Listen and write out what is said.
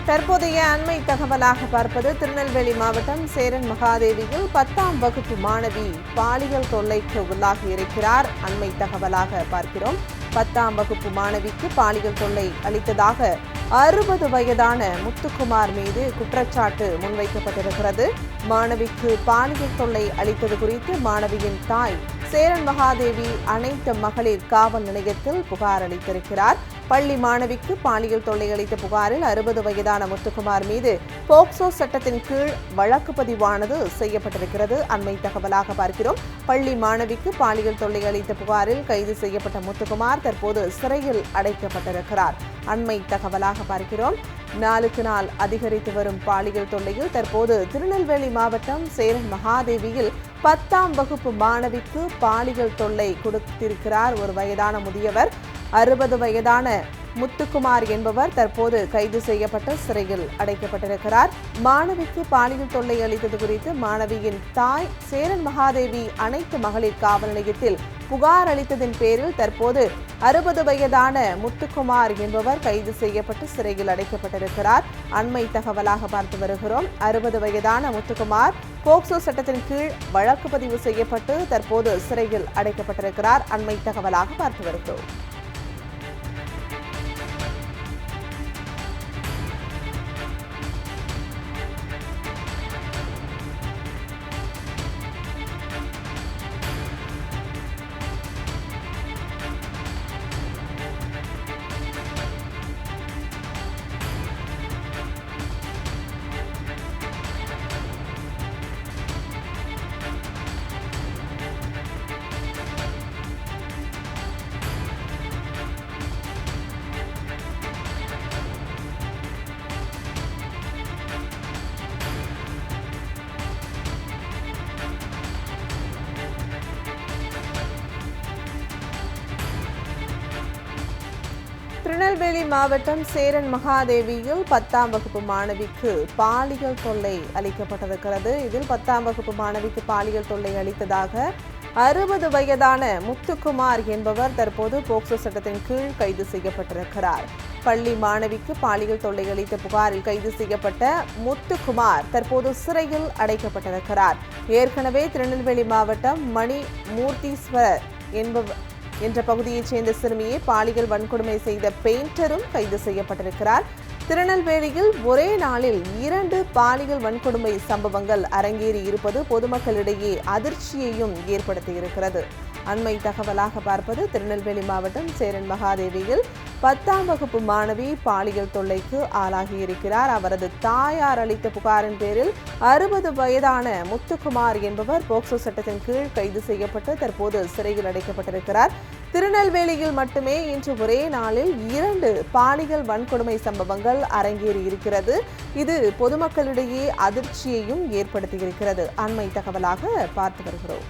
தற்போதைய அண்மை தகவலாக பார்ப்பது திருநெல்வேலி மாவட்டம் சேரன் மகாதேவியில் 10ஆம் வகுப்பு மாணவி பாலியல் தொல்லைக்கு உள்ளாகி இருக்கிறார். அண்மை தகவலாக பார்க்கிறோம். 10ஆம் வகுப்பு மாணவிக்கு பாலியல் தொல்லை அளித்ததாக 60 வயதான முத்துக்குமார் மீது குற்றச்சாட்டு முன்வைக்கப்பட்டிருக்கிறது. மாணவிக்கு பாலியல் தொல்லை அளித்தது குறித்து மாணவியின் தாய் சேரன் மகாதேவி அனைத்து மகளிர் காவல் நிலையத்தில் புகார் அளித்திருக்கிறார். பள்ளி மாணவிக்கு பாலியல் தொல்லை அளித்த புகாரில் 60 வயதான முத்துக்குமார் மீது போக்சோ சட்டத்தின் கீழ் வழக்கு பதிவானது செய்யப்பட்டிருக்கிறது. அண்மை தகவலாக பார்க்கிறோம். பள்ளி மாணவிக்கு பாலியல் தொல்லை அளித்த புகாரில் கைது செய்யப்பட்ட முத்துக்குமார் தற்போது சிறையில் அடைக்கப்பட்டிருக்கிறார். அண்மை தகவலாக பார்க்கிறோம். நாளுக்கு நாள் அதிகரித்து வரும் பாலியல் தொல்லையில் தற்போது திருநெல்வேலி மாவட்டம் சேரன் மகாதேவியில் 10ஆம் வகுப்பு மாணவிக்கு பாலியல் தொல்லை கொடுத்திருக்கிறார் ஒரு வயதான முதியவர். 60 வயதான முத்துக்குமார் என்பவர் தற்போது கைது செய்யப்பட்டு சிறையில் அடைக்கப்பட்டிருக்கிறார். மாணவிக்கு பாலியல் தொல்லை அளித்தது குறித்து மாணவியின் தாய் சேரன் மகாதேவி அனைத்து மகளிர் காவல் நிலையத்தில் புகார் அளித்ததின் பேரில் தற்போது 60 வயதான முத்துக்குமார் என்பவர் கைது செய்யப்பட்டு சிறையில் அடைக்கப்பட்டிருக்கிறார். அண்மை தகவலாக பார்த்து வருகிறோம். 60 வயதான முத்துக்குமார் போக்சோ சட்டத்தின் கீழ் வழக்கு பதிவு செய்யப்பட்டு தற்போது சிறையில் அடைக்கப்பட்டிருக்கிறார். அண்மை தகவலாக பார்த்து வருகிறோம். திருநெல்வேலி மாவட்டம் சேரன் மகாதேவியில் 10ஆம் வகுப்பு மாணவிக்கு பாலியல் தொல்லை அளிக்கப்பட்டிருக்கிறது. இதில் 10ஆம் வகுப்பு மாணவிக்கு பாலியல் தொல்லை அளித்ததாக 60 வயதான முத்துக்குமார் என்பவர் தற்போது போக்சோ சட்டத்தின் கீழ் கைது செய்யப்பட்டிருக்கிறார். பள்ளி மாணவிக்கு பாலியல் தொல்லை அளித்த புகாரில் கைது செய்யப்பட்ட முத்துக்குமார் தற்போது சிறையில் அடைக்கப்பட்டிருக்கிறார். ஏற்கனவே திருநெல்வேலி மாவட்டம் மணி மூர்த்தீஸ்வரர் என்ற பகுதியைச் சேர்ந்த சிறுமியை பாலியல் வன்கொடுமை செய்த பெயிண்டரும் கைது செய்யப்பட்டிருக்கிறார். திருநெல்வேலியில் ஒரே நாளில் 2 பாலியல் வன்கொடுமை சம்பவங்கள் அரங்கேறி இருப்பது பொதுமக்களிடையே அதிர்ச்சியையும் ஏற்படுத்தியிருக்கிறது. அண்மை தகவலாக பார்ப்பது திருநெல்வேலி மாவட்டம் சேரன் மகாதேவியில் 10ஆம் வகுப்பு மாணவி பாலியல் தொல்லைக்கு ஆளாகியிருக்கிறார். அவரது தாயார் அளித்த புகாரின் பேரில் 60 வயதான முத்துக்குமார் என்பவர் போக்சோ சட்டத்தின் கீழ் கைது செய்யப்பட்டு தற்போது சிறையில் அடைக்கப்பட்டிருக்கிறார். திருநெல்வேலியில் மட்டுமே இன்று ஒரே நாளில் 2 பாலியல் வன்கொடுமை சம்பவங்கள் அரங்கேறி இருக்கிறது. இது பொதுமக்களிடையே அதிர்ச்சியையும் ஏற்படுத்தியிருக்கிறது. அண்மை தகவலாக பார்த்து வருகிறோம்.